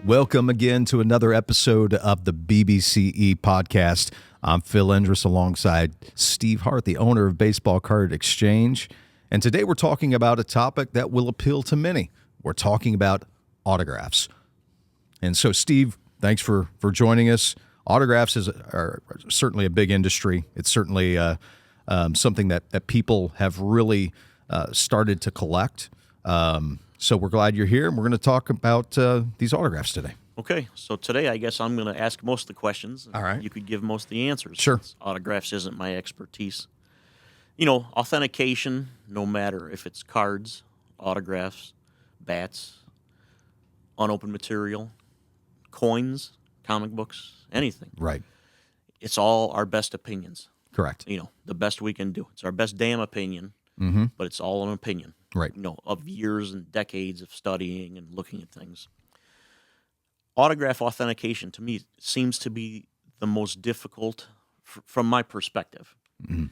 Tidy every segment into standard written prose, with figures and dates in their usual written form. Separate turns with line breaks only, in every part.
Welcome again to another episode of the BBCE podcast. I'm Phil Endris alongside Steve Hart, the owner of Baseball Card Exchange. And today we're talking about a topic that will appeal to many. We're talking about autographs. And so, Steve, thanks for joining us. Autographs are certainly a big industry. It's certainly something that people have really started to collect. So we're glad you're here, and we're going to talk about these autographs today.
Okay, so today I guess I'm going to ask most of the questions.
All right.
You could give most of the answers.
Sure.
Since autographs isn't my expertise. You know, authentication, no matter if it's cards, autographs, bats, unopened material, coins, comic books, anything.
Right.
It's all our best opinions.
Correct.
You know, the best we can do. It's our best damn opinion, but it's all an opinion.
Right.
You know, of years and decades of studying and looking at things. Autograph authentication, to me, seems to be the most difficult from my perspective.
Mm-hmm.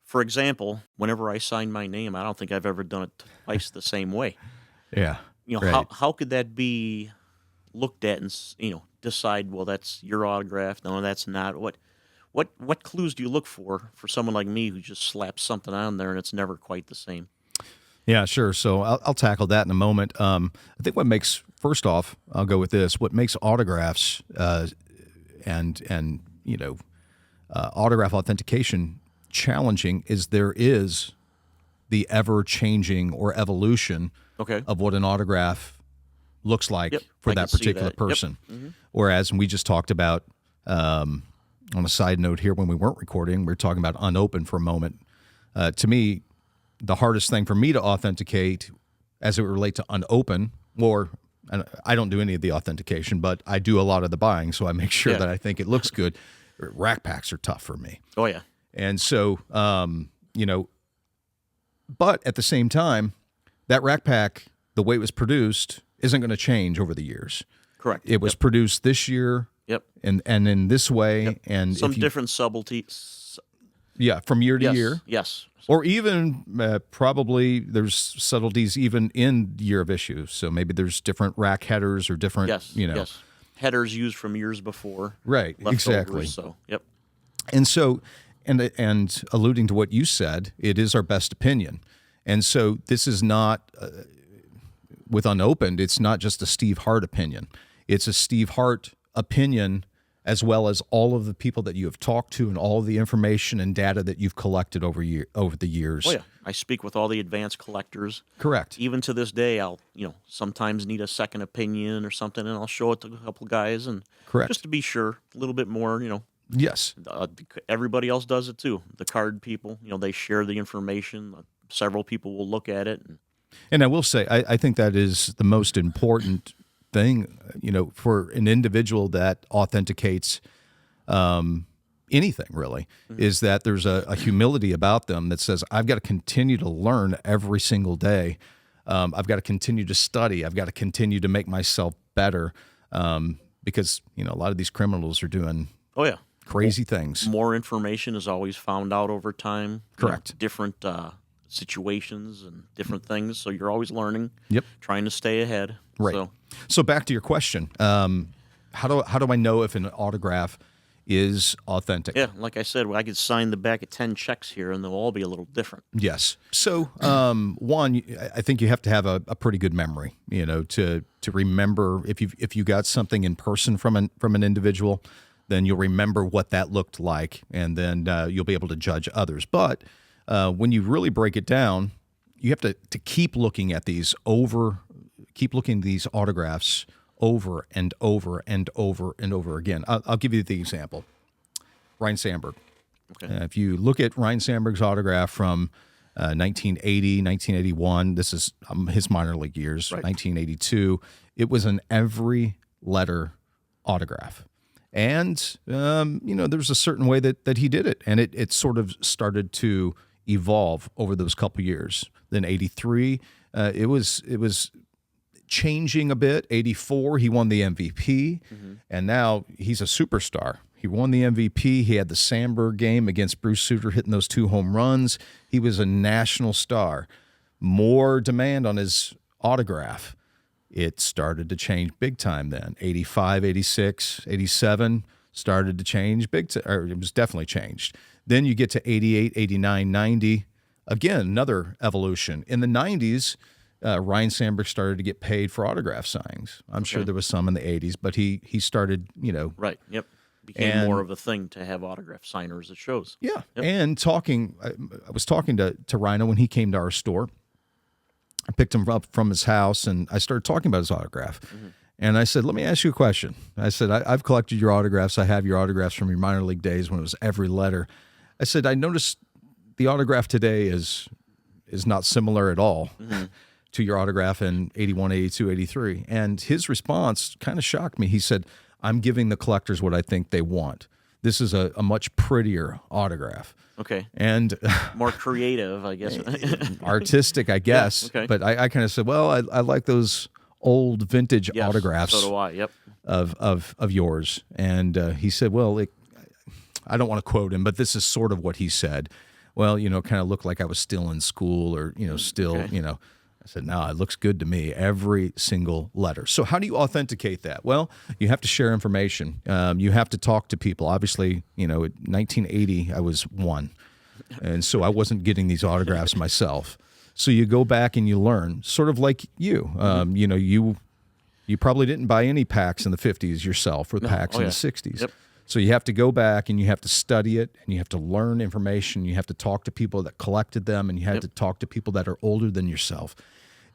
For example, whenever I sign my name, I don't think I've ever done it twice the same way.
Yeah.
You know,
right.
how could that be looked at and, you know, decide, well, that's your autograph, no, that's not. What clues do you look for someone like me who just slaps something on there and it's never quite the same?
Yeah, sure. So I'll tackle that in a moment. I think what makes, first off, I'll go with this. What makes autographs and autograph authentication challenging is there is the ever-changing or evolution of what an autograph looks like for that particular person.
Yep. Mm-hmm.
Whereas we just talked about, on a side note here, when we weren't recording, we were talking about unopened for a moment. To me, the hardest thing for me to authenticate as it relates to unopened, or I don't do any of the authentication, but I do a lot of the buying, so I make sure that I think it looks good. Rack packs are tough for me.
Oh, yeah.
And so, but at the same time, that rack pack, the way it was produced, isn't going to change over the years.
Correct.
It was produced this year.
Yep.
And in this way. And
some different subtleties.
Yeah, from year to year.
Yes.
Or even probably there's subtleties even in year of issue. So maybe there's different rack headers or different,
Yes. Headers used from years before.
Right, exactly.
So, yep.
And so, and alluding to what you said, it is our best opinion. And so this is not, with unopened, it's not just a Steve Hart opinion. It's a Steve Hart opinion as well as all of the people that you have talked to and all of the information and data that you've collected over the years.
Oh, yeah. I speak with all the advanced collectors.
Correct.
Even to this day, I'll, sometimes need a second opinion or something, and I'll show it to a couple guys, and just to be sure, a little bit more,
Yes.
Everybody else does it too. The card people, they share the information. Several people will look at it.
And I will say, I think that is the most important thing, for an individual that authenticates anything really, is that there's a humility about them that says, I've got to continue to learn every single day. I've got to continue to study. I've got to continue to make myself better because, a lot of these criminals are doing crazy things.
More information is always found out over time.
Correct.
Different situations and different things. So you're always learning.
Yep.
Trying to stay ahead.
Right. So back to your question. How do I know if an autograph is authentic?
Yeah, like I said, I could sign the back of 10 checks here, and they'll all be a little different.
Yes. So, one, I think you have to have a pretty good memory, to remember if you got something in person from an individual, then you'll remember what that looked like, and then you'll be able to judge others. But when you really break it down, you have to keep looking at these autographs over and over and over and over again. I'll give you the example. Ryne Sandberg. Okay. If you look at Ryne Sandberg's autograph from 1980, 1981, this is his minor league years, 1982, it was an every letter autograph. And, there's a certain way that he did it. And it sort of started to evolve over those couple years. Then 83, it was changing a bit. 84, he won the MVP, and now he's a superstar. He won the MVP. He had the Sandberg game against Bruce Sutter, hitting those 2 home runs. He was a national star. More demand on his autograph It started to change big time then. 85, 86, 87 started to change big time, or it was definitely changed. Then you get to 88, 89, 90. Again, another evolution. In the 90s, Ryan Sandberg started to get paid for autograph signings. I'm sure there was some in the 80s, but he started,
Right, yep. Became more of a thing to have autograph signers at shows.
Yeah,
Yep.
and I was talking to Rhino when he came to our store. I picked him up from his house, and I started talking about his autograph. And I said, let me ask you a question. I said, I've collected your autographs. I have your autographs from your minor league days when it was every letter. I said, I noticed the autograph today is not similar at all to your autograph in 81, 82, 83. And his response kind of shocked me. He said, I'm giving the collectors what I think they want. This is a much prettier autograph.
Okay.
And
more creative, I guess.
artistic, I guess.
Yeah, okay.
But I kind of said, well, I like those old vintage autographs.
So do I. Yep.
Of yours. And he said, well, I don't want to quote him, but this is sort of what he said. Well, kind of looked like I was still in school, or still,
Okay.
I said, no, it looks good to me, every single letter. So how do you authenticate that? Well, you have to share information. You have to talk to people. Obviously, in 1980, I was 1, and so I wasn't getting these autographs myself. So you go back and you learn, sort of like you. You probably didn't buy any packs in the 50s yourself, or packs in the 60s.
Yep.
So you have to go back and you have to study it, and you have to learn information. You have to talk to people that collected them, and you have to talk to people that are older than yourself.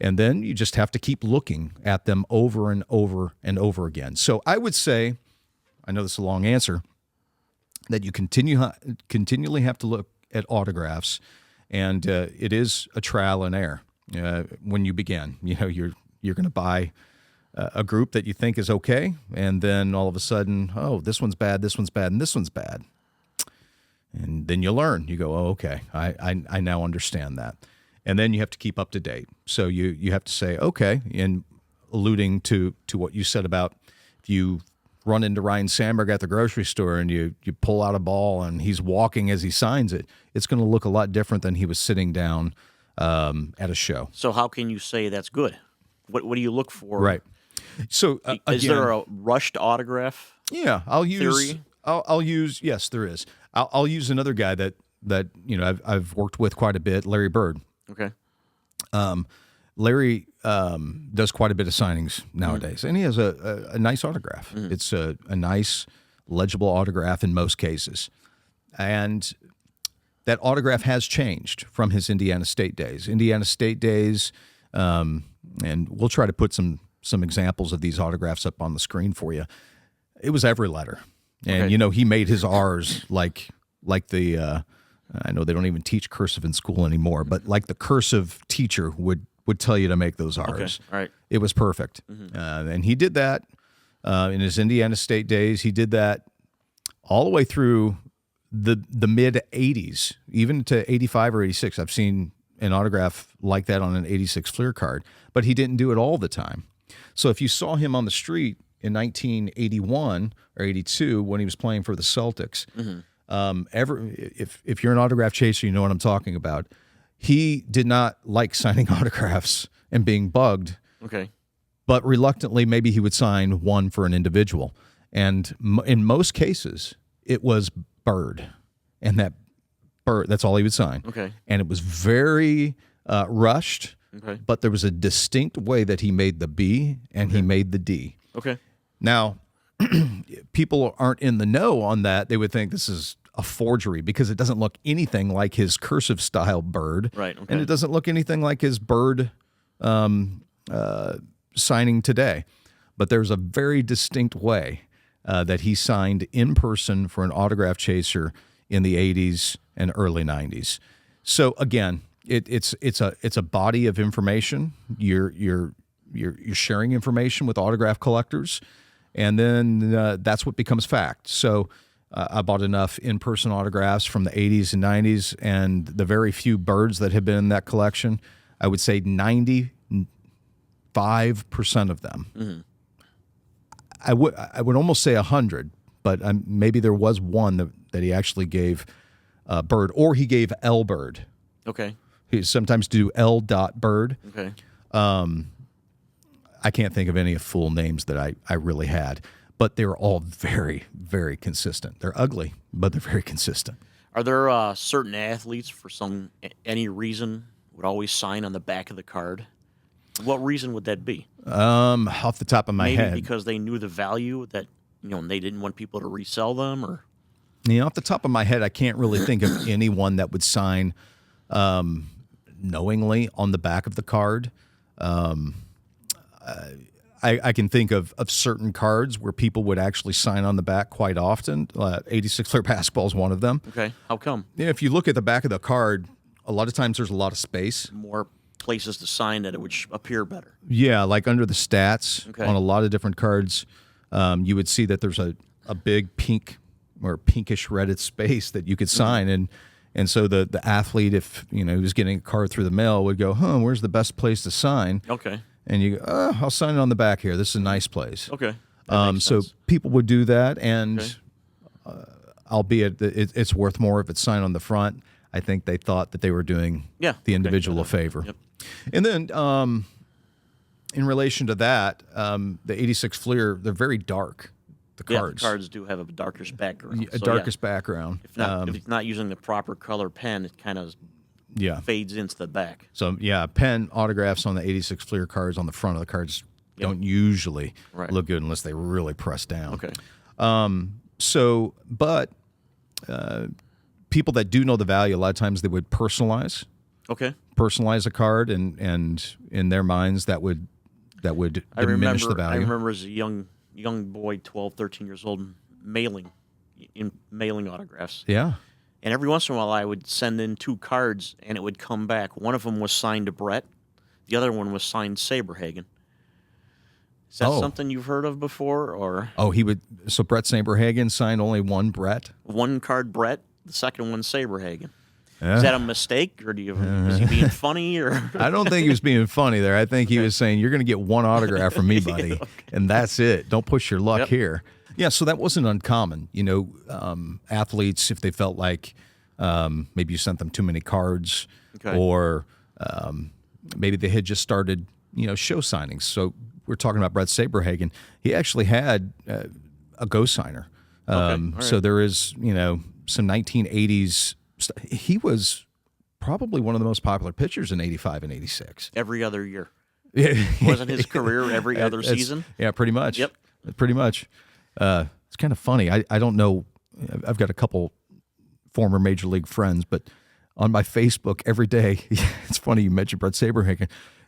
And then you just have to keep looking at them over and over and over again. So I would say, I know this is a long answer, that you continually have to look at autographs, and it is a trial and error when you begin. You're going to buy a group that you think is okay, and then all of a sudden, oh, this one's bad, and this one's bad. And then you learn. You go, oh, okay, I now understand that. And then you have to keep up to date. So you have to say, okay, and alluding to what you said about if you run into Ryan Sandberg at the grocery store and you pull out a ball and he's walking as he signs it, it's going to look a lot different than he was sitting down at a show.
So how can you say that's good? What do you look for?
Right. So
is there a rushed autograph?
Yeah, I'll use
theory?
I'll use, yes, there is. I'll use another guy that I've worked with quite a bit, Larry Bird.
Okay.
Larry does quite a bit of signings nowadays, and he has a nice autograph. It's a nice, legible autograph in most cases. And that autograph has changed from his Indiana State days. And we'll try to put some examples of these autographs up on the screen for you. It was every letter. And, he made his R's like the I know they don't even teach cursive in school anymore, but like the cursive teacher would tell you to make those R's.
Okay. All right.
It was perfect. And he did that in his Indiana State days. He did that all the way through the mid 80s, even to 85 or 86. I've seen an autograph like that on an 86 Fleer card, but he didn't do it all the time. So if you saw him on the street in 1981 or 82 when he was playing for the Celtics, if you're an autograph chaser, you know what I'm talking about. He did not like signing autographs and being bugged.
Okay.
But reluctantly, maybe he would sign one for an individual. And in most cases, it was Bird. And that's all he would sign.
Okay.
And it was very rushed,
Okay.
but there was a distinct way that he made the B and he made the D.
Okay.
Now, people aren't in the know on that. They would think this is a forgery because it doesn't look anything like his cursive style Bird.
Right. Okay.
And it doesn't look anything like his Bird signing today. But there's a very distinct way that he signed in person for an autograph chaser in the 80s and early 90s. So again, it's a body of information. You're sharing information with autograph collectors, and then that's what becomes fact. So I bought enough in-person autographs from the 80s and 90s, and the very few Birds that have been in that collection, I would say 95% of them. I would almost say 100, but maybe there was one that he actually gave Bird, or he gave L Bird.
Okay.
He sometimes do L. Bird.
Okay.
I can't think of any full names that I really had, but they were all very, very consistent. They're ugly, but they're very consistent.
Are there certain athletes for any reason would always sign on the back of the card? What reason would that be?
Off the top of my head,
Maybe because they knew the value that and they didn't want people to resell them, or
off the top of my head, I can't really think of anyone that would sign knowingly on the back of the card. I can think of certain cards where people would actually sign on the back quite often. 86 Flair basketball is one of them.
Okay, how come?
Yeah, if you look at the back of the card, a lot of times there's a lot of space.
More places to sign that it would appear better.
Yeah, like under the stats on a lot of different cards, you would see that there's a big pink or pinkish redded space that you could sign. And so the athlete, if he was getting a card through the mail, would go, where's the best place to sign?
Okay.
And you go, I'll sign it on the back here. This is a nice place.
Okay.
So people would do that, and albeit it's worth more if it's signed on the front. I think they thought that they were doing the individual a favor.
Yep.
And then in relation to that, the 86 Fleer, they're very dark, the cards.
The cards do have a darkish background.
Background.
If it's not using the proper color pen, it kind of fades into the back.
So, pen autographs on the 86 Fleer cards on the front of the cards don't usually look good unless they really press down.
Okay.
But people that do know the value, a lot of times they would personalize.
Okay.
Personalize a card, and in their minds that would diminish the value.
I remember as a young boy, 12, 13 years old, mailing autographs.
Yeah.
And every once in a while, I would send in 2 cards, and it would come back. One of them was signed to Brett. The other one was signed Saberhagen. Is that something you've heard of before? Or
he would. So Brett Saberhagen signed only one Brett.
One card Brett, the second one Saberhagen. Is that a mistake, or is he being funny? Or
I don't think he was being funny there. I think he was saying, "You're going to get one autograph from me, buddy, and that's it. Don't push your luck here." Yeah, so that wasn't uncommon. Athletes, if they felt like maybe you sent them too many cards, or maybe they had just started, show signings. So we're talking about Brett Saberhagen. He actually had a ghost signer. So there is, some 1980s. He was probably one of the most popular pitchers in 85 and 86.
Every other year. Wasn't his career every other season?
Yeah, pretty much.
Yep.
Pretty much. It's kind of funny. I don't know. I've got a couple former Major League friends, but on my Facebook every day, it's funny you mentioned Brett Saberhagen.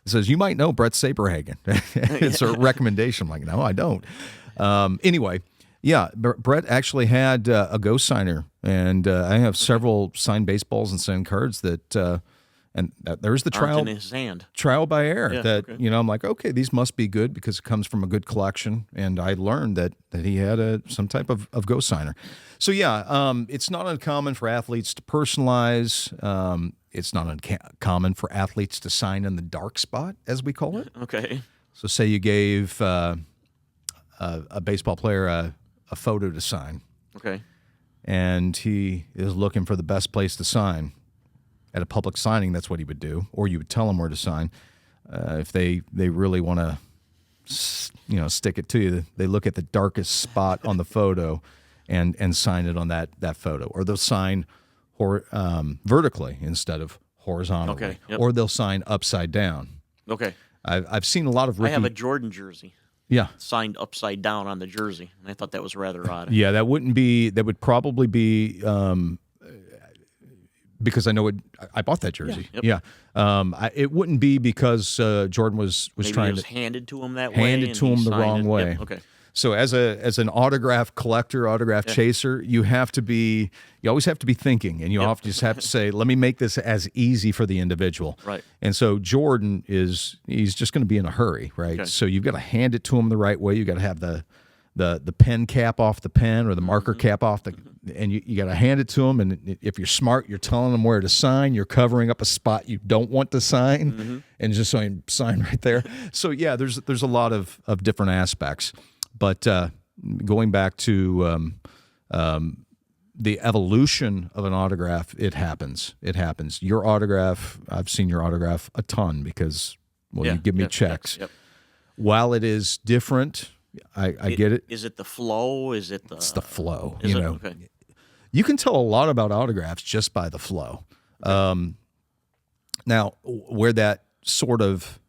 It says, you might know Brett Saberhagen. It's a recommendation. I'm like, no, I don't. Anyway, Brett actually had a ghost signer, and I have several signed baseballs and signed cards that there's the trial
in his hand.
Trial by error I'm like, okay, these must be good because it comes from a good collection, and I learned that he had some type of ghost signer. So it's not uncommon for athletes to personalize. It's not uncommon for athletes to sign in the dark spot, as we call it.
Okay.
So say you gave a baseball player a photo to sign.
Okay.
And he is looking for the best place to sign. At a public signing, that's what he would do, or you would tell him where to sign. If they really want to, stick it to you, they look at the darkest spot on the photo, and sign it on that photo, or they'll sign vertically instead of horizontally,
Okay. Yep.
or they'll sign upside down.
Okay.
I've seen a lot of.
I have a Jordan jersey.
Yeah.
Signed upside down on the jersey, and I thought that was rather odd.
Yeah, that would probably be. Because I know I bought that jersey.
Yeah.
It wouldn't be because Jordan was
Maybe
trying
it was
to
handed to him that way.
handed to him the wrong way.
Yep. Okay.
So as an autograph collector, autograph chaser, you always have to be thinking, and you often just have to say, let me make this as easy for the individual.
Right.
And so Jordan he's just going to be in a hurry, right?
Okay.
So you've got to hand it to him the right way. You got to have the pen cap off the pen, or the marker cap off and you got to hand it to him. And if you're smart, you're telling him where to sign. You're covering up a spot you don't want to sign, and just saying sign right there. So there's a lot of different aspects. But going back to the evolution of an autograph, it happens. It happens. Your autograph, I've seen your autograph a ton because you give me checks.
Yep.
while it is different, I get it.
Is it the flow? Is it the?
It's the flow.
Is
you
it
know,
okay?
you can tell a lot about autographs just by the flow.
Okay.
Now, where that sort of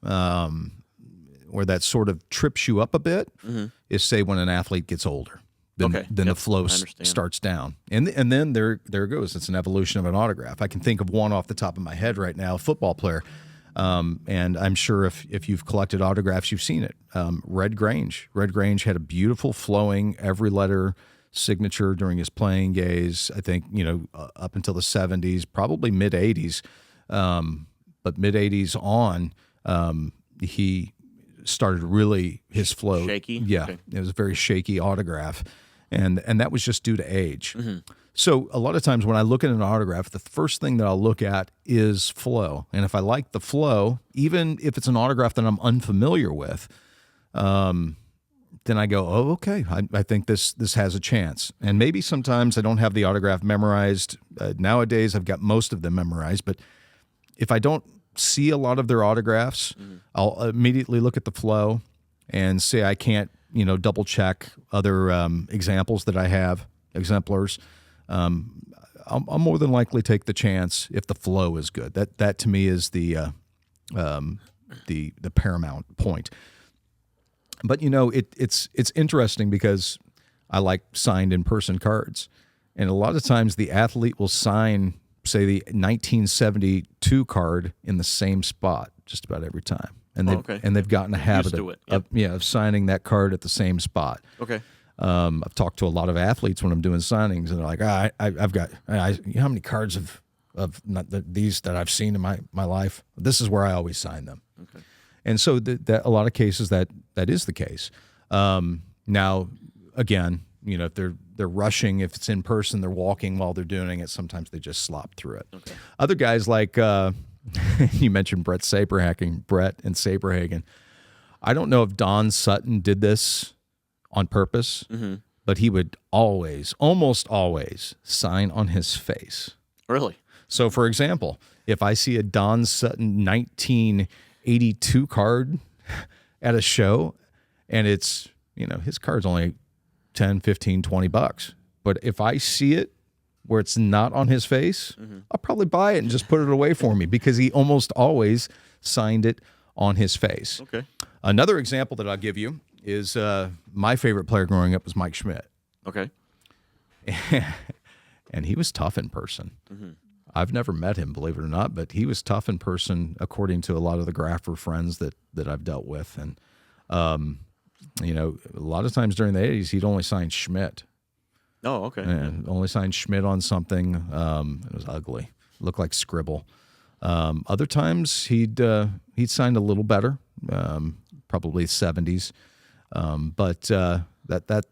trips you up a bit is, say, when an athlete gets older. Then,
Okay.
then the
Yep.
flow
I understand.
starts down, and then there it goes. It's an evolution of an autograph. I can think of one off the top of my head right now, a football player, and I'm sure if you've collected autographs, you've seen it. Red Grange. Red Grange had a beautiful flowing every letter signature during his playing days. I think up until the 70s, probably mid 80s, but mid 80s on, he started really his flow
Shaky?
Yeah,
Okay.
it was a very shaky autograph, and that was just due to age. So a lot of times when I look at an autograph, the first thing that I'll look at is flow, and if I like the flow, even if it's an autograph that I'm unfamiliar with, then I go, oh, okay, I think this has a chance. And maybe sometimes I don't have the autograph memorized. Nowadays I've got most of them memorized, but if I don't see a lot of their autographs, I'll immediately look at the flow and say I can't, double check other examples that I have, exemplars. I'll more than likely take the chance if the flow is good. That to me is the paramount point. But it's interesting because I like signed in person cards, and a lot of times the athlete will sign, say, the 1972 card in the same spot just about every time, and they've gotten a habit
to it. Yep.
of signing that card at the same spot.
Okay.
I've talked to a lot of athletes when I'm doing signings, and they're like, I've got how many cards of these that I've seen in my life? This is where I always sign them.
Okay.
And so that a lot of cases that is the case. Now, again, if they're rushing, if it's in person, they're walking while they're doing it. Sometimes they just slop through it.
Okay.
Other guys like you mentioned Brett and Saberhagen. I don't know if Don Sutton did this on purpose, but he would almost always sign on his face.
Really?
So, for example, if I see a Don Sutton 1982 card at a show, and it's, his card's only 10, 15, 20 bucks. But if I see it where it's not on his face, I'll probably buy it and just put it away for me because he almost always signed it on his face.
Okay.
Another example that I'll give you is my favorite player growing up was Mike Schmidt.
Okay.
And he was tough in person. I've never met him, believe it or not, but he was tough in person, according to a lot of the grapher friends that I've dealt with. And, a lot of times during the 80s, he'd only sign Schmidt.
Oh, okay.
And only signed Schmidt on something. It was ugly. Looked like scribble. Other times he'd signed a little better, probably 70s. But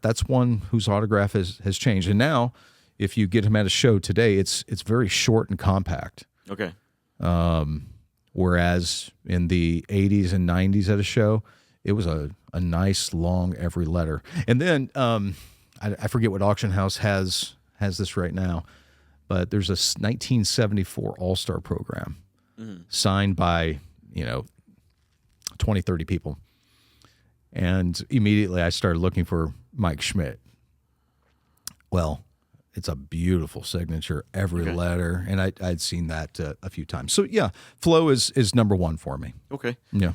that's one whose autograph has changed. And now, if you get him at a show today, it's very short and compact.
Okay.
Whereas in the 80s and 90s at a show, it was a nice long every letter. And then I forget what auction house has this right now, but there's a 1974 All-Star program signed by 20, 30 people. And immediately I started looking for Mike Schmidt. Well, it's a beautiful signature, every letter, and I'd seen that a few times. So yeah, flow is number one for me.
Okay.
Yeah.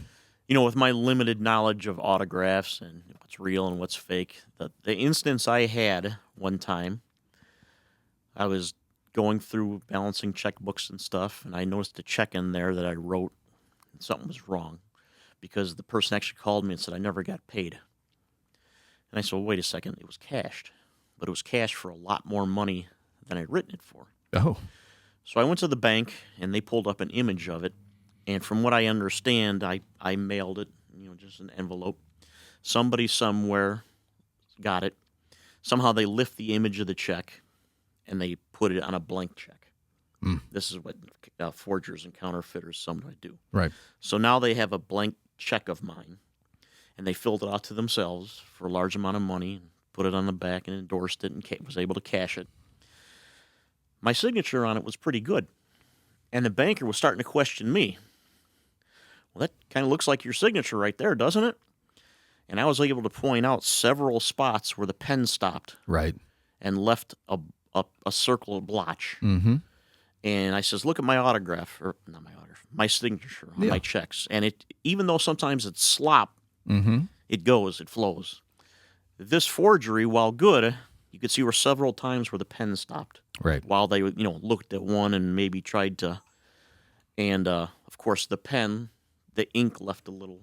With my limited knowledge of autographs and what's real and what's fake, the instance I had one time, I was going through balancing checkbooks and stuff, and I noticed a check in there that I wrote, and something was wrong because the person actually called me and said I never got paid. And I said, well, wait a second, it was cashed. But it was cashed for a lot more money than I'd written it for.
Oh.
So I went to the bank, and they pulled up an image of it. And from what I understand, I mailed it, just an envelope. Somebody somewhere got it. Somehow they lift the image of the check, and they put it on a blank check. This is what forgers and counterfeiters sometimes do.
Right.
So now they have a blank check of mine, and they filled it out to themselves for a large amount of money, put it on the back and endorsed it and was able to cash it. My signature on it was pretty good. And the banker was starting to question me. Well, that kind of looks like your signature right there, doesn't it? and I was able to point out several spots where the pen stopped
Right.
and left a circle of blotch.
Mm-hmm.
And I says, look at my autograph, or not my autograph, my signature on
Yeah.
my checks. And it, even though sometimes it's slop,
Mm-hmm.
it goes, it flows. This forgery, while good, you could see were several times where the pen stopped.
Right.
While they, looked at one and maybe tried to, and of course the pen, the ink left a little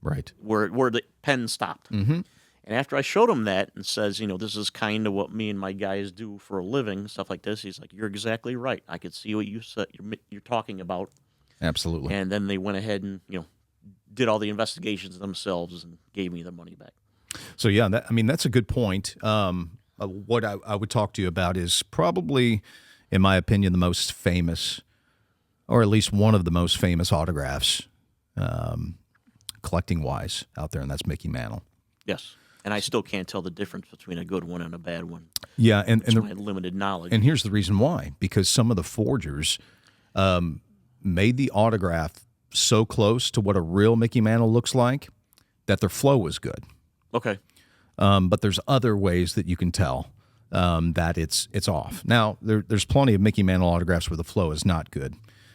Right.
where the pen stopped.
Mm-hmm.
And after I showed him that and says, this is kind of what me and my guys do for a living, stuff like this, he's like, you're exactly right. I could see what you said you're talking about.
Absolutely.
And then they went ahead and, did all the investigations themselves and gave me the money back.
So, yeah, that's a good point. What I would talk to you about is probably, in my opinion, the most famous, or at least one of the most famous autographs, collecting-wise, out there, and that's Mickey Mantle.
Yes. And I still can't tell the difference between a good one and a bad one.
Yeah, and
my limited knowledge.
And here's the reason why: because some of the forgers made the autograph so close to what a real Mickey Mantle looks like that their flow was good.
Okay.
But there's other ways that you can tell that it's off. Now, there's plenty of Mickey Mantle autographs where the flow is not good,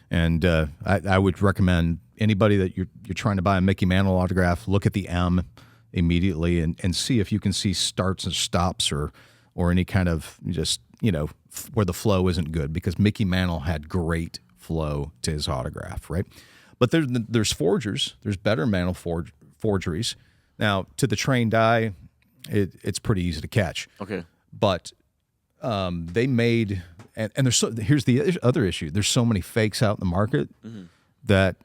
and I would recommend anybody that you're trying to buy a Mickey Mantle autograph, look at the M immediately and see if you can see starts and stops or any kind of just where the flow isn't good, because Mickey Mantle had great flow to his autograph, right? But there's forgers, there's better Mantle forgeries. Now, to the trained eye, it's pretty easy to catch.
Okay.
But they made and here's the other issue: there's so many fakes out in the market that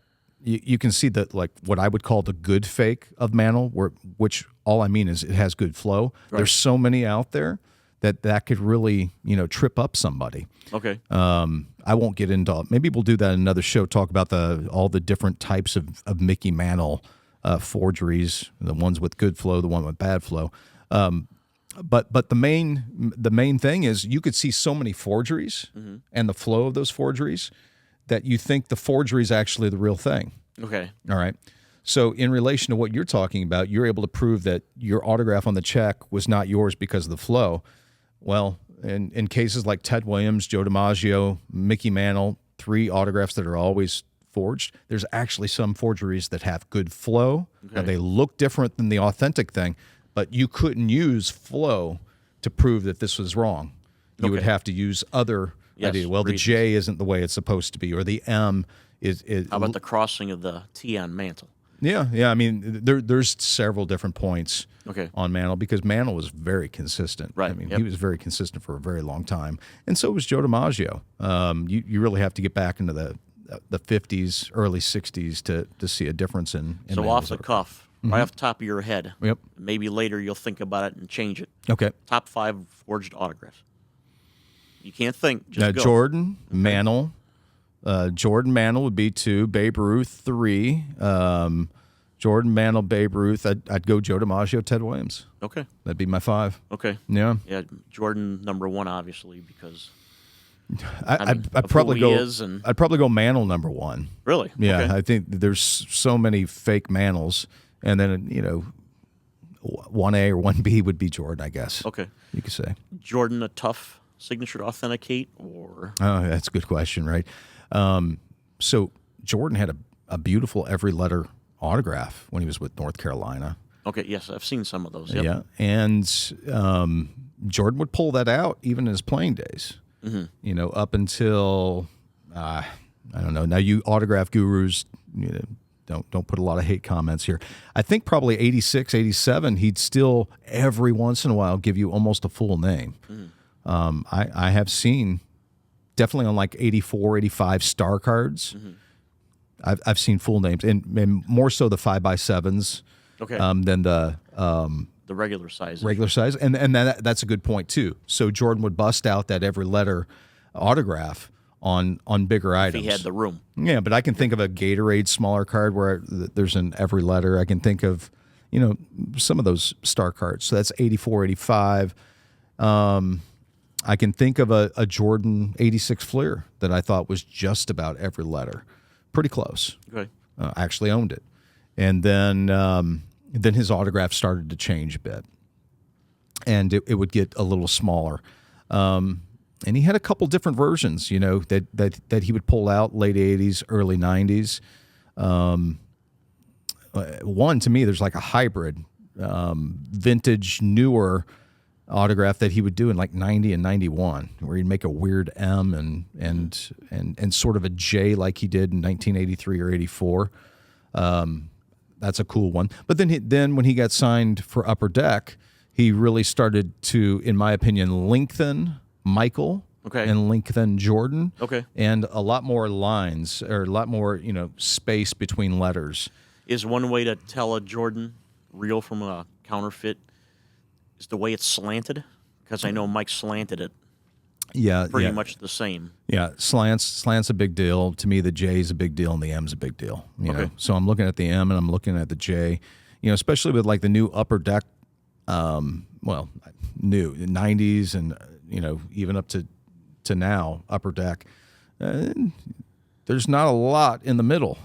you can see that, like, what I would call the good fake of Mantle, which all I mean is it has good flow. Right. There's so many out there that could really trip up somebody.
Okay.
I won't get into. Maybe we'll do that in another show. Talk about all the different types of Mickey Mantle forgeries, the ones with good flow, the one with bad flow. But the main thing is you could see so many forgeries and the flow of those forgeries that you think the forgery is actually the real thing.
Okay.
All right. So in relation to what you're talking about, you're able to prove that your autograph on the check was not yours because of the flow. Well, in cases like Ted Williams, Joe DiMaggio, Mickey Mantle, 3 autographs that are always forged, there's actually some forgeries that have good flow.
Okay.
Now, they look different than the authentic thing, but you couldn't use flow to prove that this was wrong. You would have to use other idea. Well,
reasons.
The J isn't the way it's supposed to be, or the M is.
How about the crossing of the T on Mantle?
Yeah. I mean, there's several different points on Mantle, because Mantle was very consistent.
Right.
I mean, he was very consistent for a very long time, and so was Joe DiMaggio. You really have to get back into the 50s, early 60s to see a difference in
so
Mantle's
off the
autograph.
cuff, right off the top of your head.
Yep.
Maybe later you'll think about it and change it.
Okay.
Top 5 forged autographs. You can't think. Just go.
Jordan, Mantle. Jordan, Mantle would be 2. Babe Ruth, 3. Jordan, Mantle, Babe Ruth. I'd go Joe DiMaggio, Ted Williams.
Okay.
That'd be my 5.
Okay.
Yeah.
Yeah. Jordan number 1, obviously, because
I'd probably go.
And
I'd probably go Mantle number 1.
really.
Yeah,
Okay.
I think there's so many fake Mantles, and then 1A or 1B would be Jordan, I guess.
Okay.
You could say.
Jordan a tough signature to authenticate, or
Oh, that's a good question, right? So Jordan had a beautiful every letter autograph when he was with North Carolina.
okay, yes, I've seen some of those. Yep.
Yeah, and Jordan would pull that out even in his playing days. Up until I don't know. Now, you autograph gurus, don't put a lot of hate comments here. I think probably 86, 87, he'd still every once in a while give you almost a full name. I have seen definitely on like 84, 85 star cards. I've seen full names, and more so the 5x7s
Okay.
than the
regular size.
regular size. And that's a good point too. So Jordan would bust out that every letter autograph on bigger items.
He had the room.
Yeah, but I can think of a Gatorade smaller card where there's an every letter. I can think of, some of those star cards. So that's 84, 85. I can think of a Jordan 86 Fleer that I thought was just about every letter. Pretty close.
Okay.
I actually owned it. And then then his autograph started to change a bit, and it would get a little smaller. And he had a couple different versions, that he would pull out late 80s, early 90s. One, to me, there's like a hybrid, vintage, newer autograph that he would do in like 90 and 91, where he'd make a weird M and sort of a J like he did in 1983 or 84. That's a cool one. But then when he got signed for Upper Deck, he really started to, in my opinion, lengthen Michael and lengthen Jordan. And a lot more lines, or a lot more, space between letters.
Is one way to tell a Jordan real from a counterfeit is the way it's slanted? Because I know Mike slanted it.
Yeah,
pretty much the same.
Yeah, slant's a big deal. To me, the J's a big deal and the M's a big deal. You know, so I'm looking at the M and I'm looking at the J. Especially with like the new Upper Deck, new 90s and even up to now Upper Deck. There's not a lot in the middle.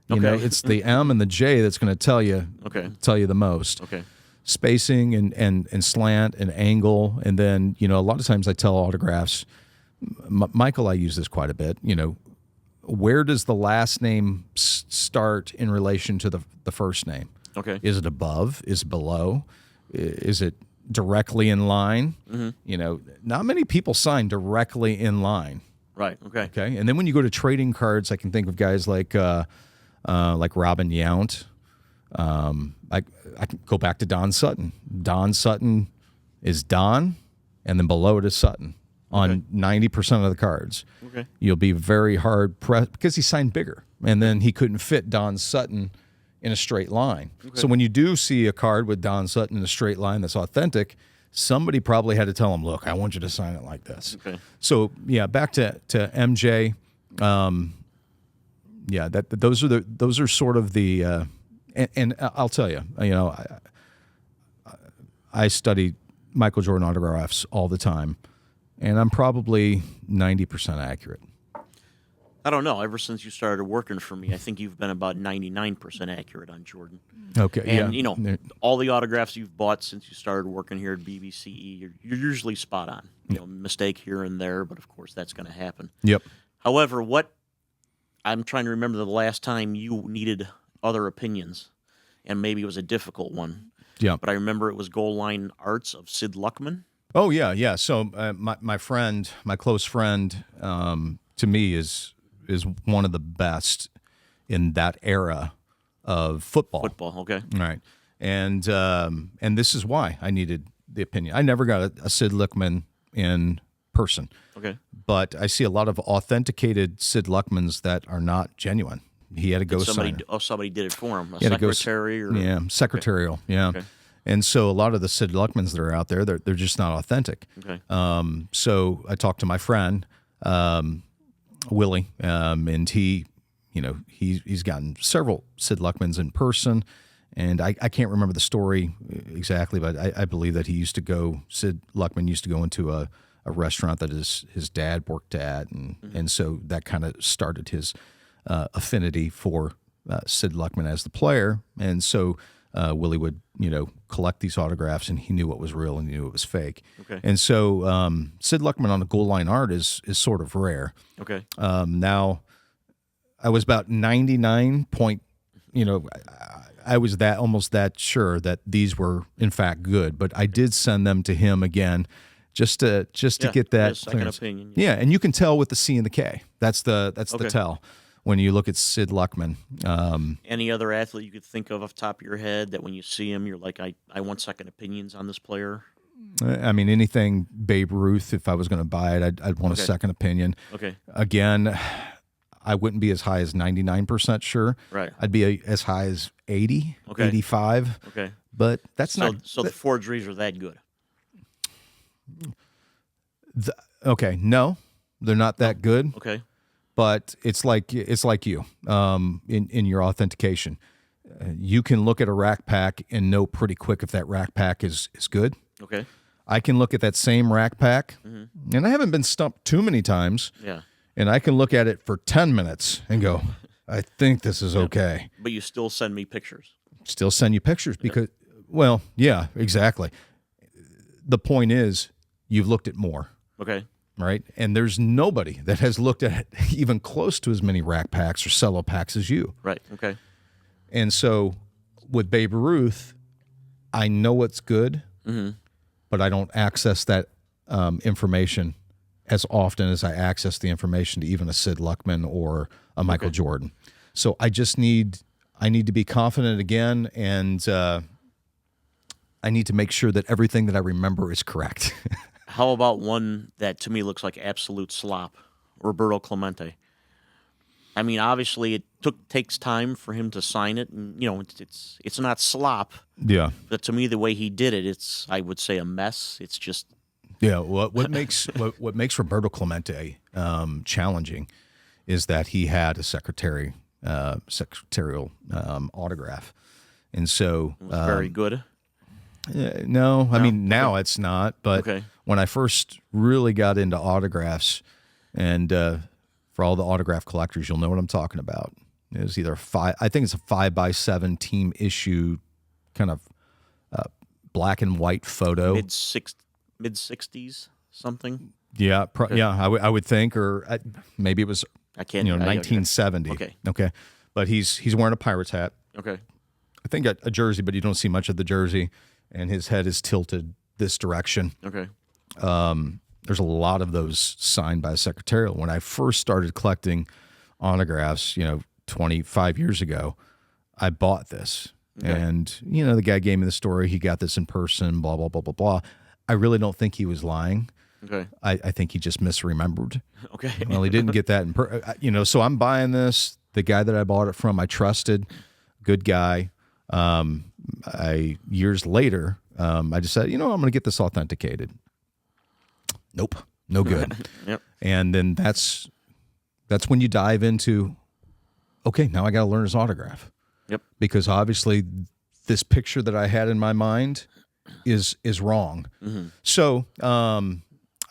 It's the M and the J that's going to tell you the most. Spacing and slant and angle, and then a lot of times I tell autographs. Michael, I use this quite a bit. Where does the last name start in relation to the first name? Is it above? Is it below? Is it directly in line? Not many people sign directly in line.
Right. Okay.
And then when you go to trading cards, I can think of guys like Robin Yount. I can go back to Don Sutton. Don Sutton is Don, and then below it is Sutton on 90% of the cards. You'll be very hard pressed because he signed bigger, and then he couldn't fit Don Sutton in a straight line. So when you do see a card with Don Sutton in a straight line that's authentic, somebody probably had to tell him, "Look, I want you to sign it like this." So back to MJ. Those are sort of the. And I'll tell you, I study Michael Jordan autographs all the time, and I'm probably 90% accurate.
I don't know. Ever since you started working for me, I think you've been about 99% accurate on Jordan. And, all the autographs you've bought since you started working here at BBCE, you're usually spot on. Mistake here and there, but of course that's going to happen. However, I'm trying to remember the last time you needed other opinions, and maybe it was a difficult one. But I remember it was Goal Line Arts of Sid Luckman.
Oh, yeah. So my friend, my close friend, to me is one of the best in that era of football.
Okay.
Right. And this is why I needed the opinion. I never got a Sid Luckman in person. But I see a lot of authenticated Sid Luckmans that are not genuine. He had to go sign it.
Somebody did it for him. A secretary?
Secretarial. And so a lot of the Sid Luckmans that are out there, they're just not authentic. So I talked to my friend, Willie, and he's gotten several Sid Luckmans in person, and I can't remember the story exactly, but I believe that Sid Luckman used to go into a restaurant that his dad worked at, and so that kind of started his affinity for Sid Luckman as the player, and so Willie would collect these autographs, and he knew what was real and he knew it was fake. And so Sid Luckman on a goal line art is sort of rare. Now I was about 99 point. I was almost that sure that these were in fact good, but I did send them to him again. Just to get that
second opinion.
And you can tell with the C and the K. That's the tell when you look at Sid Luckman.
Any other athlete you could think of off the top of your head that when you see him, you're like, I want second opinions on this player?
I mean, anything Babe Ruth, if I was going to buy it, I'd want a second opinion. Again, I wouldn't be as high as 99% sure. I'd be as high as 80, 85. But that's not...
So the forgeries are that good?
No, they're not that good. But it's like you in your authentication. You can look at a rack pack and know pretty quick if that rack pack is good. I can look at that same rack pack, and I haven't been stumped too many times. And I can look at it for 10 minutes and go, I think this is okay.
But you still send me pictures.
still send you pictures because, well, yeah, exactly. The point is, you've looked at more.
Okay.
Right? And there's nobody that has looked at even close to as many rack packs or cello packs as you.
Right. Okay.
And so with Babe Ruth, I know it's good, but I don't access that information as often as I access the information to even a Sid Luckman or a Michael Jordan. So I just I need to be confident again, and I need to make sure that everything that I remember is correct.
How about one that to me looks like absolute slop? Roberto Clemente. I mean, obviously, it takes time for him to sign it, and it's not slop.
Yeah.
But to me, the way he did it, it's, I would say, a mess. It's just
what makes what makes Roberto Clemente challenging is that he had a secretarial autograph, and so
it was very good.
No, I mean now it's not. But when I first really got into autographs, and for all the autograph collectors, you'll know what I'm talking about. It was either I think it's a 5x7 team issue, kind of black and white photo.
Mid 60s something.
Yeah, I would think, or maybe it was 1970. Okay, but he's wearing a Pirates hat.
Okay,
I think a jersey, but you don't see much of the jersey, and his head is tilted this direction.
Okay.
There's a lot of those signed by a secretarial. When I first started collecting autographs, 25 years ago, I bought this. Okay. And, the guy gave me the story. He got this in person, blah, blah, blah, blah, blah. I really don't think he was lying.
Okay.
I think he just misremembered.
Okay.
Well, he didn't get that in so I'm buying this. The guy that I bought it from, I trusted, good guy. Years later, I just said, I'm going to get this authenticated. Nope, no good.
Yep.
And then that's when you dive into, okay, now I got to learn his autograph.
Yep.
Because obviously this picture that I had in my mind is wrong. Mm-hmm. So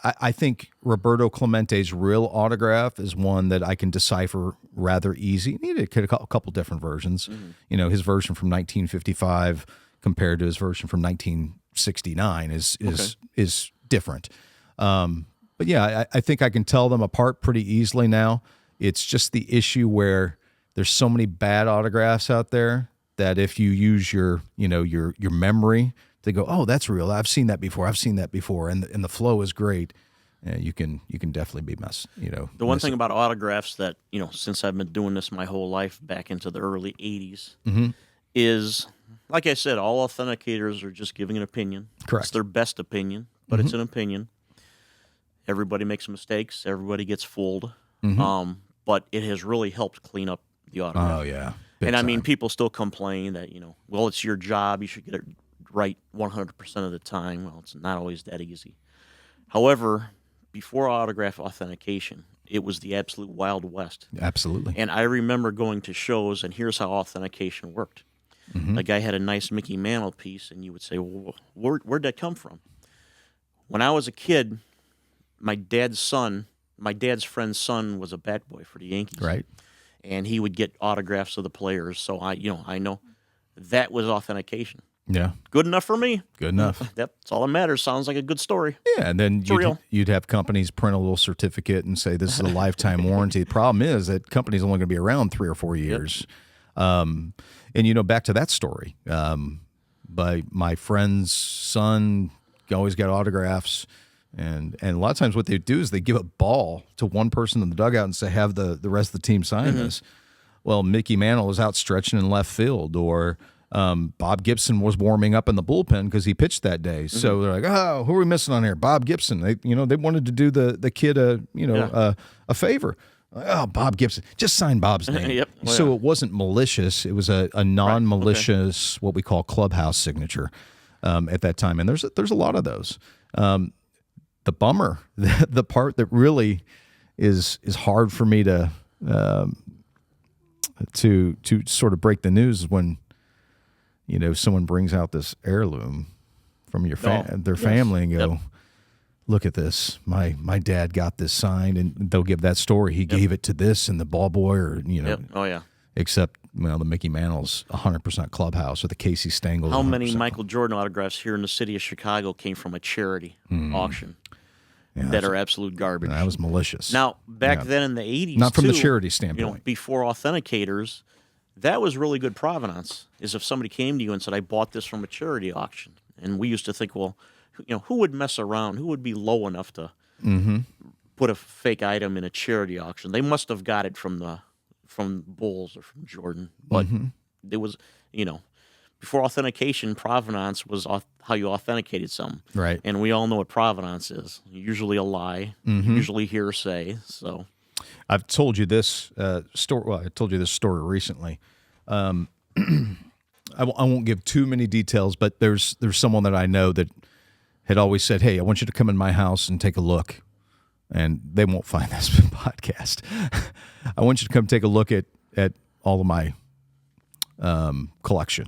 I think Roberto Clemente's real autograph is one that I can decipher rather easy. You need a couple different versions. Mm-hmm. His version from 1955 compared to his version from 1969 is different. But yeah, I think I can tell them apart pretty easily now. It's just the issue where there's so many bad autographs out there that if you use your memory to go, oh, that's real. I've seen that before. And the flow is great. You can definitely be
The one thing about autographs that, since I've been doing this my whole life back into the early 80s is, like I said, all authenticators are just giving an opinion.
Correct.
It's their best opinion, but it's an opinion. Everybody makes mistakes. Everybody gets fooled. But it has really helped clean up the autograph.
Oh, yeah.
And I mean, people still complain that, well, it's your job. You should get it right 100% of the time. Well, it's not always that easy. However, before autograph authentication, it was the absolute Wild West.
Absolutely.
And I remember going to shows, and here's how authentication worked. The guy had a nice Mickey Mantle piece, and you would say, well, where'd that come from? When I was a kid, my dad's friend's son was a bat boy for the Yankees.
Right.
And he would get autographs of the players. So I know that was authentication.
Yeah.
Good enough for me.
Good enough.
That's all that matters. Sounds like a good story.
Yeah, and then you'd have companies print a little certificate and say this is a lifetime warranty. The problem is that company's only going to be around 3 or 4 years. Yep. And back to that story. By my friend's son always got autographs. And a lot of times what they do is they give a ball to one person in the dugout and say, have the rest of the team sign this. Well, Mickey Mantle was out stretching in left field, or Bob Gibson was warming up in the bullpen because he pitched that day. So they're like, oh, who are we missing on here? Bob Gibson. They wanted to do the kid a favor. Like, oh, Bob Gibson. Just sign Bob's name.
Yep. Well,
so it wasn't malicious. It was a non-malicious, what we call clubhouse signature at that time. And there's a lot of those. The bummer, the part that really is hard for me to sort of break the news is when someone brings out this heirloom from your their family and go, look at this, my dad got this signed, and they'll give that story. He gave it to this and the ball boy, or
Oh yeah.
Except the Mickey Mantle's 100% Clubhouse or the Casey Stengels.
How many
100%
Michael Jordan autographs here in the city of Chicago came from a charity auction
Yeah,
that are absolute garbage?
that was malicious.
Now, back then in the 80s,
Not from the
too,
charity standpoint.
before authenticators, that was really good provenance, is if somebody came to you and said, I bought this from a charity auction. And we used to think, well, who would mess around? Who would be low enough to put a fake item in a charity auction? They must have got it from Bulls or from Jordan. But there was, before authentication, provenance was how you authenticated something.
Right.
And we all know what provenance is. Usually a lie, usually hearsay. So
I've told you this story. Well, I told you this story recently. I won't give too many details, but there's someone that I know that had always said, "Hey, I want you to come in my house and take a look." And they won't find this podcast. I want you to come take a look at all of my collection.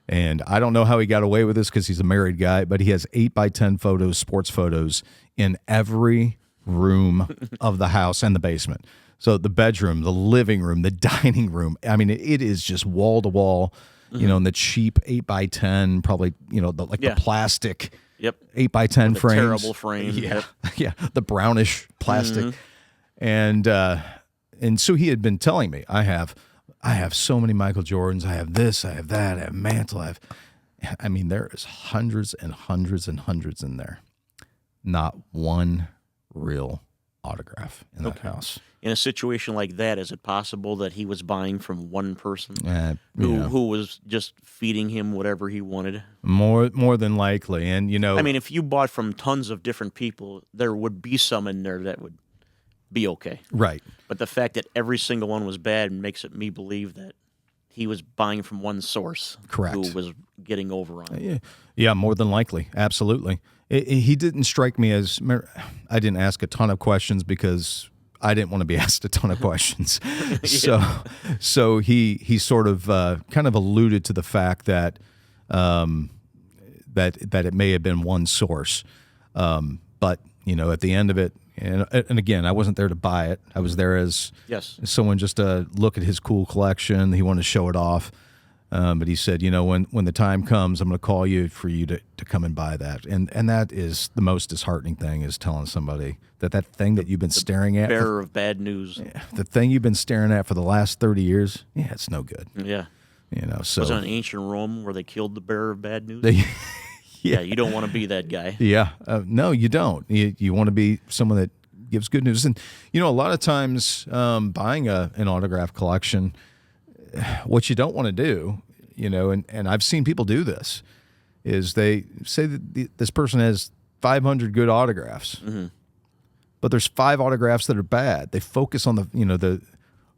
And I don't know how he got away with this because he's a married guy, but he has 8x10 photos, sports photos, in every room of the house and the basement. So the bedroom, the living room, the dining room. I mean, it is just wall to wall, and the cheap 8x10, probably, the plastic 8x10 frames.
Terrible frame.
Yeah. Yeah. The brownish plastic. And so he had been telling me, I have so many Michael Jordans. I have this, I have that, I have Mantle. I mean, there is hundreds and hundreds and hundreds in there. Not one real autograph in that house.
In a situation like that, is it possible that he was buying from one person who was just feeding him whatever he wanted?
More than likely. And,
I mean, if you bought from tons of different people, there would be some in there that would be okay.
Right.
But the fact that every single one was bad makes me believe that he was buying from one source.
Correct.
Who was getting over on it.
Yeah, more than likely. Absolutely. He didn't strike me as, I didn't ask a ton of questions because I didn't want to be asked a ton of questions. So he sort of kind of alluded to the fact that that it may have been one source. But, at the end of it, and again, I wasn't there to buy it. I was there as someone just to look at his cool collection. He wanted to show it off. But he said, when the time comes, I'm going to call you for you to come and buy that. And that is the most disheartening thing, is telling somebody that thing that you've been staring at.
Bearer of bad news.
The thing you've been staring at for the last 30 years, it's no good.
Yeah.
So.
Was it in ancient Rome where they killed the bearer of bad news? Yeah, you don't want to be that guy.
Yeah. No, you don't. You want to be someone that gives good news. And, a lot of times buying an autograph collection, what you don't want to do, and I've seen people do this, is they say that this person has 500 good autographs, but there's 5 autographs that are bad. They focus on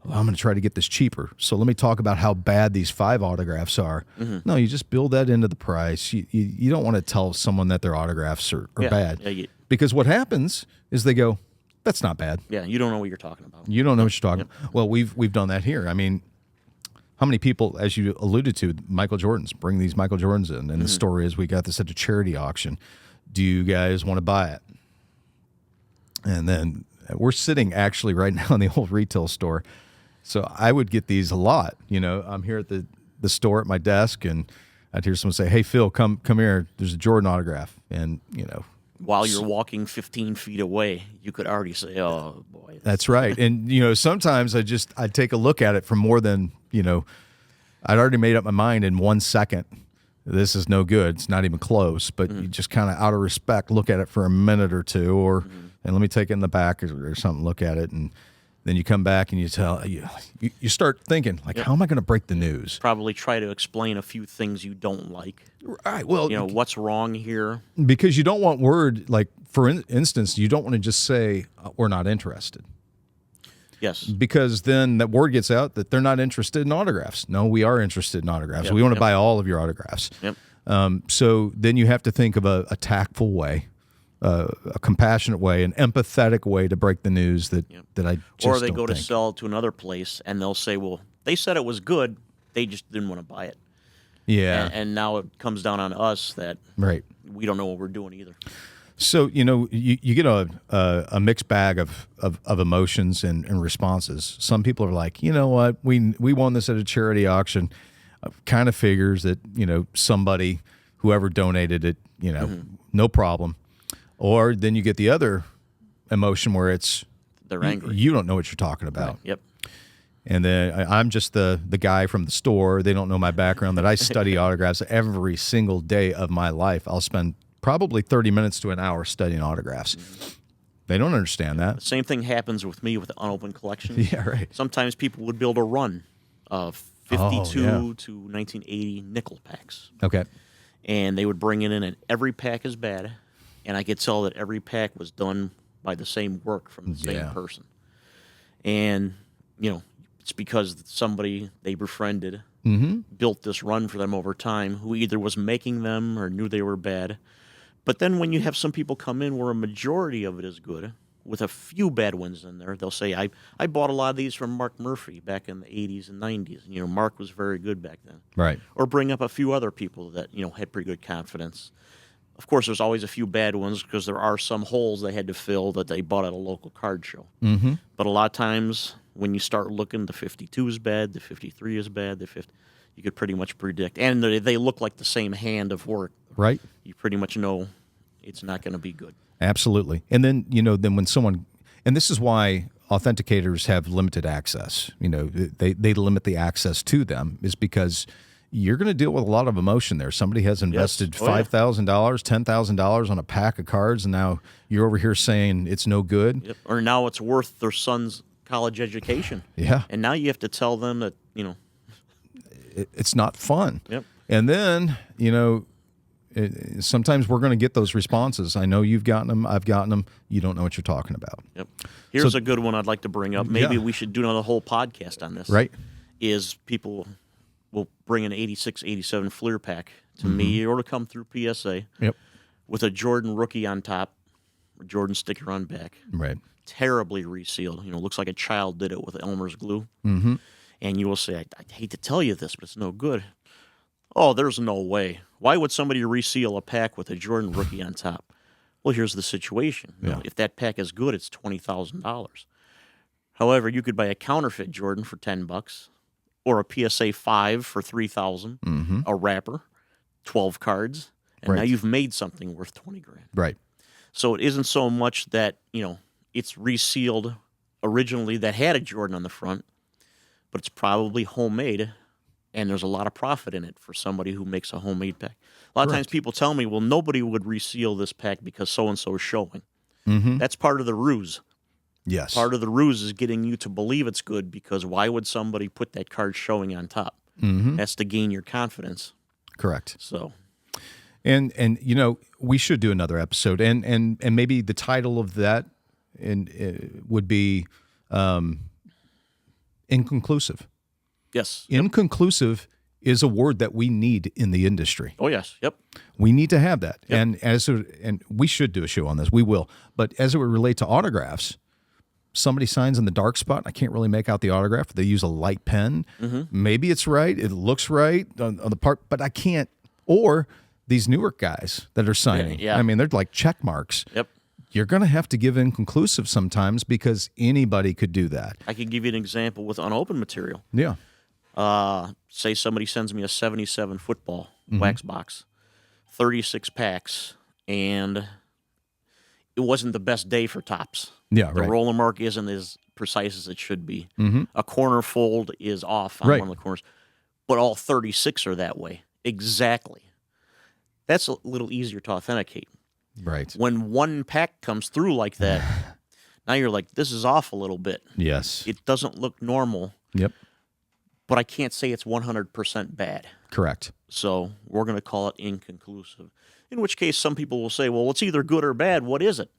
I'm going to try to get this cheaper, so let me talk about how bad these 5 autographs are. No, you just build that into the price. You don't want to tell someone that their autographs are bad, because what happens is they go, that's not bad.
Yeah, you don't know what you're talking about.
You don't know what you're talking about. Well, we've done that here. I mean, how many people, as you alluded to, Michael Jordans, bring these Michael Jordans in, and the story is we got this at a charity auction. Do you guys want to buy it? And then we're sitting actually right now in the old retail store. So I would get these a lot. I'm here at the store at my desk, and I'd hear someone say, "Hey, Phil, come here. There's a Jordan autograph." And,
while you're walking 15 feet away, you could already say, "Oh, boy."
That's right. And, sometimes I'd take a look at it for more than, I'd already made up my mind in 1 second. This is no good. It's not even close. But you just kind of, out of respect, look at it for a minute or two, and let me take it in the back or something, look at it. And then you come back and you start thinking, how am I going to break the news?
Probably try to explain a few things you don't like.
Right. Well,
what's wrong here?
Because you don't want word, like, for instance, you don't want to just say, we're not interested.
Yes.
Because then that word gets out that they're not interested in autographs. No, we are interested in autographs.
Yep,
we want to buy all of your autographs.
Yep.
So then you have to think of a tactful way, a compassionate way, an empathetic way to break the news that I just
Or they
don't
go to
think.
sell to another place, and they'll say, well, they said it was good. They just didn't want to buy it.
Yeah.
And now it comes down on us that
Right.
we don't know what we're doing either.
So, you get a mixed bag of emotions and responses. Some people are like, you know what, we won this at a charity auction. Kind of figures that, somebody, whoever donated it, no problem. Or then you get the other emotion where it's,
They're angry.
You don't know what you're talking about.
Right. Yep.
And then I'm just the guy from the store. They don't know my background, that I study autographs every single day of my life. I'll spend probably 30 minutes to an hour studying autographs. They don't understand that.
The same thing happens with me with the unopened collection.
Yeah, right.
Sometimes people would build a run of 52 to 1980 nickel packs.
Okay.
And they would bring it in, and every pack is bad. And I could tell that every pack was done by the same work from the same person. And, it's because somebody they befriended built this run for them over time, who either was making them or knew they were bad. But then when you have some people come in where a majority of it is good, with a few bad ones in there, they'll say, I bought a lot of these from Mark Murphy back in the 80s and 90s. And, Mark was very good back then.
Right.
Or bring up a few other people that, had pretty good confidence. Of course, there's always a few bad ones because there are some holes they had to fill that they bought at a local card show. Mm-hmm. But a lot of times when you start looking, the 52 is bad, the 53 is bad, you could pretty much predict. And they look like the same hand of work. Right. You pretty much know it's not going to be good.
Absolutely. And then, then when someone, and this is why authenticators have limited access, they limit the access to them, is because you're going to deal with a lot of emotion there. Somebody has invested $5,000, $10,000 on a pack of cards, and now you're over here saying it's no good.
Yep. Or now it's worth their son's college education.
Yeah.
And now you have to tell them that,
it's not fun.
Yep.
And then, sometimes we're going to get those responses. I know you've gotten them. I've gotten them. You don't know what you're talking about.
Yep. Here's a good one I'd like to bring up. Maybe we should do another whole podcast on this.
Right.
Is people will bring an 86, 87 Fleer pack to me or to come through PSA with a Jordan rookie on top, a Jordan sticker on back.
Right.
Terribly resealed. Looks like a child did it with Elmer's glue. Mm-hmm. And you will say, I hate to tell you this, but it's no good. Oh, there's no way. Why would somebody reseal a pack with a Jordan rookie on top? Well, here's the situation. If that pack is good, it's $20,000. However, you could buy a counterfeit Jordan for $10, or a PSA 5 for $3,000, a wrapper, 12 cards, and now you've made something worth $20,000.
Right.
So it isn't so much that it's resealed originally that had a Jordan on the front, but it's probably homemade. And there's a lot of profit in it for somebody who makes a homemade pack. A lot of times people tell me, well, nobody would reseal this pack because so-and-so is showing. That's part of the ruse.
Yes.
Part of the ruse is getting you to believe it's good, because why would somebody put that card showing on top? That's to gain your confidence.
Correct.
So,
and we should do another episode, and maybe the title of that would be Inconclusive.
Yes.
Inconclusive is a word that we need in the industry.
Oh, yes. Yep.
We need to have that.
Yep.
And we should do a show on this. We will. But as it would relate to autographs, somebody signs in the dark spot, I can't really make out the autograph. They use a light pen. Maybe it's right. It looks right on the part, but I can't. Or these newer guys that are signing.
Yeah.
I mean, they're like check marks.
Yep.
You're going to have to give inconclusive sometimes, because anybody could do that.
I could give you an example with unopened material.
Yeah.
Say somebody sends me a 77 football wax box, 36 packs, and it wasn't the best day for tops.
Yeah,
the
right.
roller mark isn't as precise as it should be. A corner fold is off on one of the corners, but all 36 are that way. Exactly. That's a little easier to authenticate.
Right.
When one pack comes through like that, now you're like, this is off a little bit.
Yes.
It doesn't look normal.
Yep.
But I can't say it's 100% bad.
Correct.
So we're going to call it inconclusive. In which case, some people will say, well, it's either good or bad. What is it?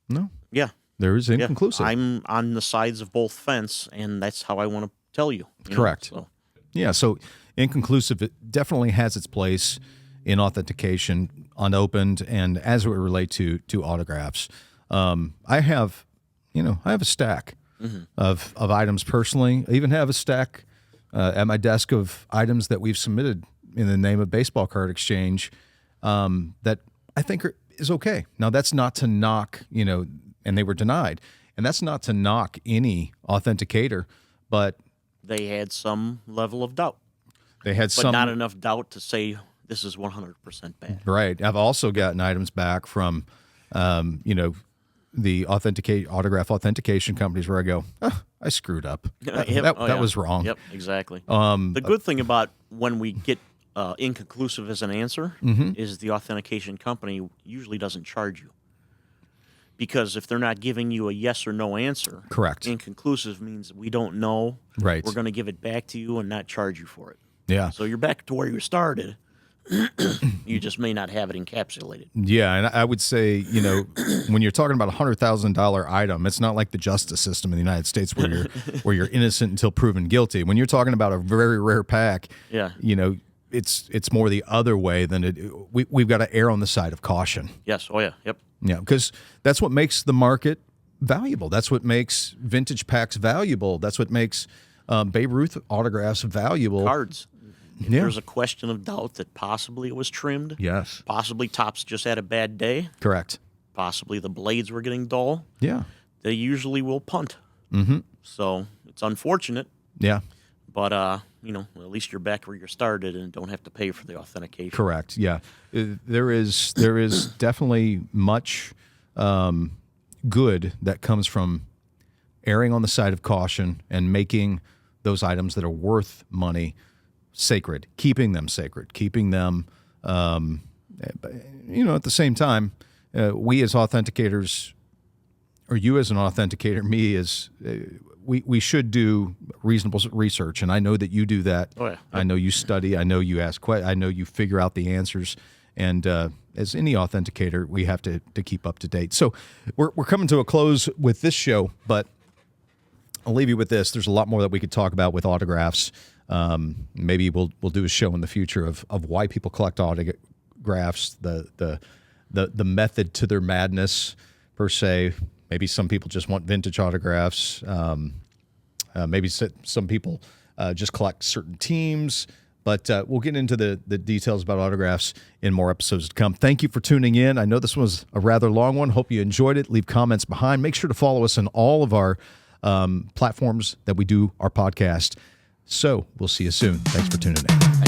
No.
Yeah.
There is inconclusive.
Yeah. I'm on the sides of both fence, and that's how I want to tell you.
Correct.
So.
Yeah, so inconclusive, it definitely has its place in authentication, unopened, and as it would relate to autographs. I have a stack of items personally. I even have a stack at my desk of items that we've submitted in the name of Baseball Card Exchange that I think is okay. Now, that's not to knock, and they were denied. And that's not to knock any authenticator, but
they had some level of doubt.
They had
but not enough doubt to say this is 100% bad.
Right. I've also gotten items back from, the autograph authentication companies where I go, I screwed up. That was wrong.
Yep, exactly. The good thing about when we get inconclusive as an answer is the authentication company usually doesn't charge you. Because if they're not giving you a yes or no answer,
correct.
Inconclusive means we don't know.
Right.
We're going to give it back to you and not charge you for it.
Yeah.
So you're back to where you started. You just may not have it encapsulated.
Yeah, and I would say, when you're talking about $100,000 item, it's not like the justice system in the United States where you're innocent until proven guilty. When you're talking about a very rare pack, it's more the other way than we've got to err on the side of caution.
Yes. Oh yeah. Yep.
Yeah, because that's what makes the market valuable. That's what makes vintage packs valuable. That's what makes Babe Ruth autographs valuable.
Cards. If there's a question of doubt that possibly it was trimmed.
Yes.
Possibly Topps just had a bad day.
Correct.
Possibly the blades were getting dull.
Yeah.
They usually will punt.
Mm-hmm.
So it's unfortunate.
Yeah.
But, at least you're back where you started and don't have to pay for the authentication.
Correct. Yeah. There is definitely much good that comes from erring on the side of caution and making those items that are worth money sacred, keeping them sacred, keeping them, at the same time, we as authenticators, or you as an authenticator, me as, we should do reasonable research. And I know that you do that.
Oh, yeah.
I know you study. I know you ask questions. I know you figure out the answers. And as any authenticator, we have to keep up to date. So we're coming to a close with this show, but I'll leave you with this. There's a lot more that we could talk about with autographs. Maybe we'll do a show in the future of why people collect autographs, the method to their madness per se. Maybe some people just want vintage autographs. Maybe some people just collect certain teams. But we'll get into the details about autographs in more episodes to come. Thank you for tuning in. I know this was a rather long one. Hope you enjoyed it. Leave comments behind. Make sure to follow us on all of our platforms that we do our podcast. So we'll see you soon. Thanks for tuning in.